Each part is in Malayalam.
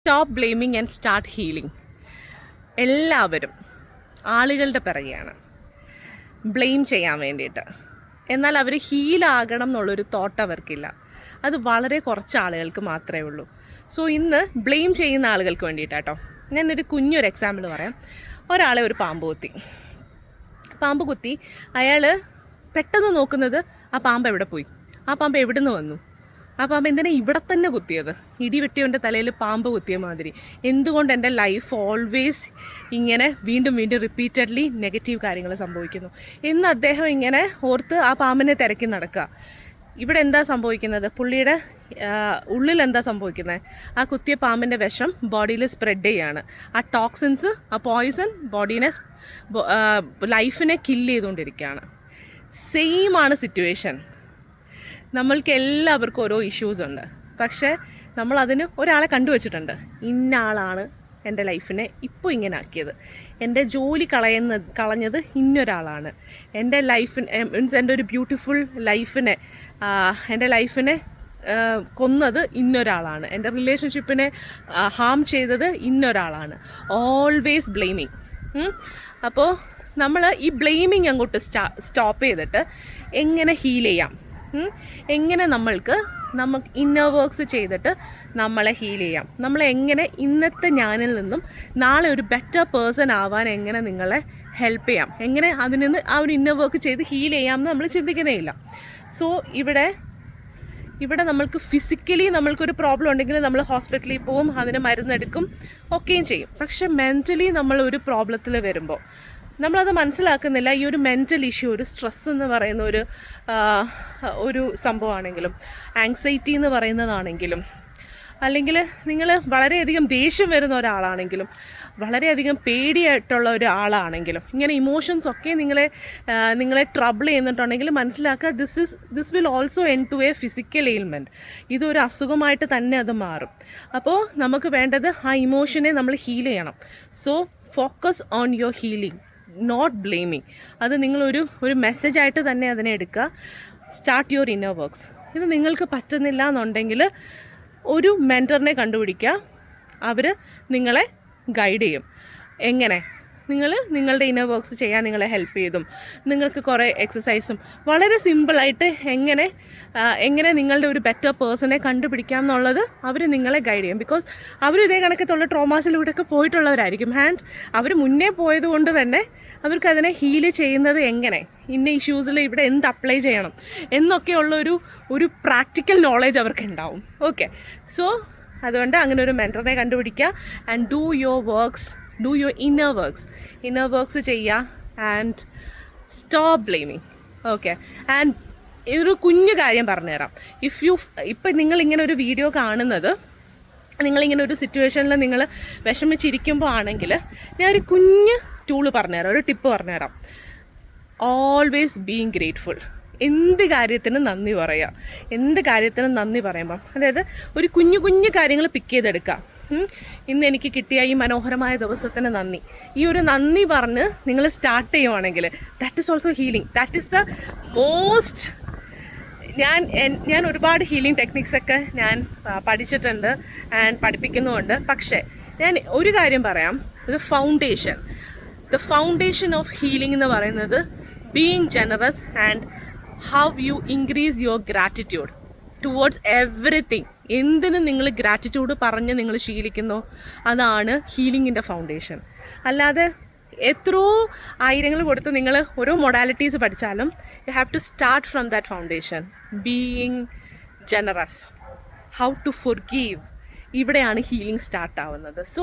Stop blaming and start healing. എല്ലാവരും ആളുകളുടെ പിറകെയാണ് ബ്ലെയിം ചെയ്യാൻ വേണ്ടിയിട്ട്. എന്നാൽ അവർ ഹീലാകണം എന്നുള്ളൊരു തോട്ട് അവർക്കില്ല. അത് വളരെ കുറച്ച് ആളുകൾക്ക് മാത്രമേ ഉള്ളൂ. സോ ഇന്ന് ബ്ലെയിം ചെയ്യുന്ന ആളുകൾക്ക് വേണ്ടിയിട്ടാട്ടോ ഞാനൊരു കുഞ്ഞൊരു എക്സാമ്പിൾ പറയാം. ഒരാളെ ഒരു പാമ്പ് കുത്തി അയാൾ പെട്ടെന്ന് നോക്കുന്നത് ആ പാമ്പ് എവിടെ പോയി, ആ പാമ്പ് എവിടെ നിന്ന് വന്നു, ആ പാമ്പ് എന്തിനാ ഇവിടെ തന്നെ കുത്തിയത്, ഇടിവെട്ടിയവൻ്റെ തലയിൽ പാമ്പ് കുത്തിയ മാതിരി. എന്തുകൊണ്ട് എൻ്റെ ലൈഫ് ഓൾവേസ് ഇങ്ങനെ വീണ്ടും വീണ്ടും റിപ്പീറ്റഡ്ലി നെഗറ്റീവ് കാര്യങ്ങൾ സംഭവിക്കുന്നു എന്ന് അദ്ദേഹം ഇങ്ങനെ ഓർത്ത് ആ പാമ്പിനെ തിരക്കി നടക്കുക. ഇവിടെ എന്താ സംഭവിക്കുന്നത്? പുള്ളിയുടെ ഉള്ളിൽ എന്താ സംഭവിക്കുന്നത്? ആ കുത്തിയ പാമ്പിൻ്റെ വിഷം ബോഡിയിൽ സ്പ്രെഡ് ചെയ്യാണ്. ആ ടോക്സിൻസ്, ആ പോയിസൺ ബോഡീനെ ലൈഫിനെ കില്ല് ചെയ്തുകൊണ്ടിരിക്കുകയാണ്. സെയിം ആണ് സിറ്റുവേഷൻ. നമ്മൾക്ക് എല്ലാവർക്കും ഓരോ ഇഷ്യൂസ് ഉണ്ട്. പക്ഷേ നമ്മളതിന് ഒരാളെ കണ്ടുവച്ചിട്ടുണ്ട്. ഇന്ന ആളാണ് എൻ്റെ ലൈഫിനെ ഇപ്പോൾ ഇങ്ങനെ ആക്കിയത്, എൻ്റെ ജോലി കളഞ്ഞത് ഇന്നൊരാളാണ്, എൻ്റെ ലൈഫിന് മീൻസ് എൻ്റെ ഒരു ബ്യൂട്ടിഫുൾ ലൈഫിനെ എൻ്റെ ലൈഫിനെ കൊന്നത് ഇന്നൊരാളാണ്, എൻ്റെ റിലേഷൻഷിപ്പിനെ ഹാം ചെയ്തത് ഇന്നൊരാളാണ്. Always blaming. അപ്പോൾ നമ്മൾ ഈ ബ്ലെയിമിങ് അങ്ങോട്ട് സ്റ്റോപ്പ് ചെയ്തിട്ട് എങ്ങനെ ഹീൽ ചെയ്യാം, എങ്ങനെ നമുക്ക് ഇന്നർ വർക്ക്സ് ചെയ്തിട്ട് നമ്മളെ ഹീൽ ചെയ്യാം, നമ്മളെങ്ങനെ ഇന്നത്തെ ഞാനിൽ നിന്നും നാളെ ഒരു ബെറ്റർ പേഴ്സൺ ആവാൻ എങ്ങനെ നിങ്ങളെ ഹെൽപ്പ് ചെയ്യാം, എങ്ങനെ അതിൽ നിന്ന് ആ ഒരു ഇന്നർ വർക്ക് ചെയ്ത് ഹീൽ ചെയ്യാമെന്ന് നമ്മൾ ചിന്തിക്കുന്നേ ഇല്ല. സോ ഇവിടെ നമ്മൾക്ക് ഫിസിക്കലി നമ്മൾക്കൊരു പ്രോബ്ലം ഉണ്ടെങ്കിൽ നമ്മൾ ഹോസ്പിറ്റലിൽ പോവും, അതിന് മരുന്നെടുക്കും, ഒക്കെയും ചെയ്യും. പക്ഷെ മെൻ്റലി നമ്മൾ ഒരു പ്രോബ്ലത്തിൽ വരുമ്പോൾ നമ്മളത് മനസ്സിലാക്കുന്നില്ല. ഈ ഒരു മെൻ്റൽ ഇഷ്യൂ, ഒരു സ്ട്രെസ് എന്ന് പറയുന്ന ഒരു സംഭവമാണെങ്കിലും, ആങ്സൈറ്റി എന്ന് പറയുന്നതാണെങ്കിലും, അല്ലെങ്കിൽ നിങ്ങൾ വളരെയധികം ദേഷ്യം വരുന്ന ഒരാളാണെങ്കിലും, വളരെയധികം പേടിയായിട്ടുള്ള ഒരാളാണെങ്കിലും, ഇങ്ങനെ ഇമോഷൻസൊക്കെ നിങ്ങളെ ട്രബിൾ ചെയ്യുന്നിട്ടുണ്ടെങ്കിൽ മനസ്സിലാക്കുക, this will also end to a physical ailment. ഇതൊരു അസുഖമായിട്ട് തന്നെ അത് മാറും. അപ്പോൾ നമുക്ക് വേണ്ടത് ആ ഇമോഷനെ നമ്മൾ ഹീൽ ചെയ്യണം. So focus on your healing, not blaming. അത് നിങ്ങളൊരു മെസ്സേജായിട്ട് തന്നെ അതിനെ എടുക്കുക. Start your inner works. ഇത് നിങ്ങൾക്ക് പറ്റുന്നില്ല എന്നുണ്ടെങ്കിൽ ഒരു മെൻറ്ററിനെ കണ്ടുപിടിക്കുക. അവർ നിങ്ങളെ ഗൈഡ് ചെയ്യും. എങ്ങനെ നിങ്ങളുടെ ഇന്നർ വർക്ക്സ് ചെയ്യാൻ നിങ്ങളെ ഹെൽപ്പ് ചെയ്തും, നിങ്ങൾക്ക് കുറേ എക്സസൈസും വളരെ സിമ്പിളായിട്ട് എങ്ങനെ നിങ്ങളുടെ ഒരു ബെറ്റർ പേഴ്സണെ കണ്ടുപിടിക്കാം എന്നുള്ളത് അവർ നിങ്ങളെ ഗൈഡ് ചെയ്യും. ബിക്കോസ് അവർ ഇതേ കണക്കത്തുള്ള ട്രോമാസിലൂടെയൊക്കെ പോയിട്ടുള്ളവരായിരിക്കും. ആൻഡ് അവർ മുന്നേ പോയതുകൊണ്ട് തന്നെ അവർക്ക് അതിനെ ഹീല് ചെയ്യുന്നത് എങ്ങനെ, ഇന്ന ഇഷ്യൂസിൽ ഇവിടെ എന്ത് അപ്ലൈ ചെയ്യണം എന്നൊക്കെയുള്ള ഒരു പ്രാക്ടിക്കൽ നോളേജ് അവർക്ക് ഉണ്ടാവും. ഓക്കെ, സോ അതുകൊണ്ട് അങ്ങനെ ഒരു മെൻറ്ററിനെ കണ്ടുപിടിക്കുക. And do your inner works ചെയ്യുക. And stop blaming. Okay, and ഇതൊരു കുഞ്ഞു കാര്യം പറഞ്ഞുതരാം. ഇപ്പം നിങ്ങളിങ്ങനെ ഒരു വീഡിയോ കാണുന്നത്, നിങ്ങളിങ്ങനെ ഒരു സിറ്റുവേഷനിൽ നിങ്ങൾ വിഷമിച്ചിരിക്കുമ്പോൾ ആണെങ്കിൽ ഞാൻ ഒരു കുഞ്ഞ് ടൂള് പറഞ്ഞുതരാം, ഒരു ടിപ്പ് പറഞ്ഞുതരാം. Always being grateful. എന്ത് കാര്യത്തിനും നന്ദി പറയുക. എന്ത് കാര്യത്തിനും നന്ദി പറയുമ്പം, അതായത് ഒരു കുഞ്ഞു കാര്യങ്ങൾ പിക്ക് ചെയ്തെടുക്കുക. ഇന്ന് എനിക്ക് കിട്ടിയ ഈ മനോഹരമായ ദിവസത്തിന് നന്ദി. ഈ ഒരു നന്ദി പറഞ്ഞ് നിങ്ങൾ സ്റ്റാർട്ട് ചെയ്യുവാണെങ്കിൽ that is also healing. That is the most. ഞാൻ ഒരുപാട് ഹീലിംഗ് ടെക്നിക്സൊക്കെ ഞാൻ പഠിച്ചിട്ടുണ്ട് ആൻഡ് പഠിപ്പിക്കുന്നുമുണ്ട്. പക്ഷേ ഞാൻ ഒരു കാര്യം പറയാം, ദ ഫൗണ്ടേഷൻ ഓഫ് ഹീലിംഗ് എന്ന് പറയുന്നത് being generous and how you increase your gratitude towards everything. എന്തിനും നിങ്ങൾ ഗ്രാറ്റിറ്റ്യൂഡ് പറഞ്ഞ് നിങ്ങൾ ശീലിക്കുന്നോ അതാണ് ഹീലിങ്ങിൻ്റെ ഫൗണ്ടേഷൻ. അല്ലാതെ എത്രയോ ആയിരങ്ങൾ കൊടുത്ത് നിങ്ങൾ ഓരോ മൊഡാലിറ്റീസ് പഠിച്ചാലും you have to start from that foundation. Being generous, how to forgive, ഇവിടെയാണ് ഹീലിംഗ് സ്റ്റാർട്ട് ആവുന്നത്. സോ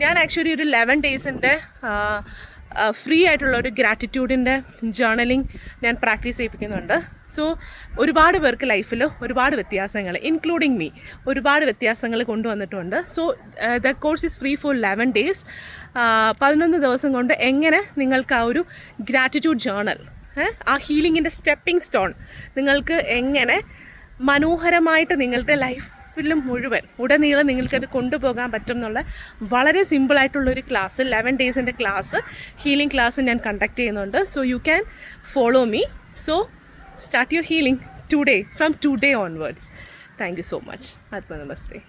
ഞാൻ ആക്ച്വലി ഒരു 11 ഡേയ്സിൻ്റെ ഫ്രീ ആയിട്ടുള്ള ഒരു ഗ്രാറ്റിറ്റ്യൂഡിൻ്റെ ജേർണലിംഗ് ഞാൻ പ്രാക്ടീസ് ചെയ്യിപ്പിക്കുന്നുണ്ട്. സോ ഒരുപാട് പേർക്ക് ലൈഫിൽ ഒരുപാട് വ്യത്യാസങ്ങൾ, ഇൻക്ലൂഡിങ് മീ, ഒരുപാട് വ്യത്യാസങ്ങൾ കൊണ്ടുവന്നിട്ടുണ്ട്. So the course is free for 11 days. 11 ദിവസം കൊണ്ട് എങ്ങനെ നിങ്ങൾക്ക് ആ ഒരു ഗ്രാറ്റിറ്റ്യൂഡ് ജേർണൽ, ആ ഹീലിങ്ങിൻ്റെ സ്റ്റെപ്പിംഗ് സ്റ്റോൺ നിങ്ങൾക്ക് എങ്ങനെ മനോഹരമായിട്ട് നിങ്ങളുടെ ലൈഫിലും മുഴുവൻ ഉടനീളം നിങ്ങൾക്കത് കൊണ്ടുപോകാൻ പറ്റും എന്നുള്ള വളരെ സിമ്പിളായിട്ടുള്ളൊരു ക്ലാസ്, 11 ഡേയ്സിൻ്റെ ക്ലാസ്, ഹീലിംഗ് ക്ലാസ് ഞാൻ കണ്ടക്ട് ചെയ്യുന്നുണ്ട്. So you can follow me. So start your healing today, from today onwards. Thank you so much. Atma Namaste.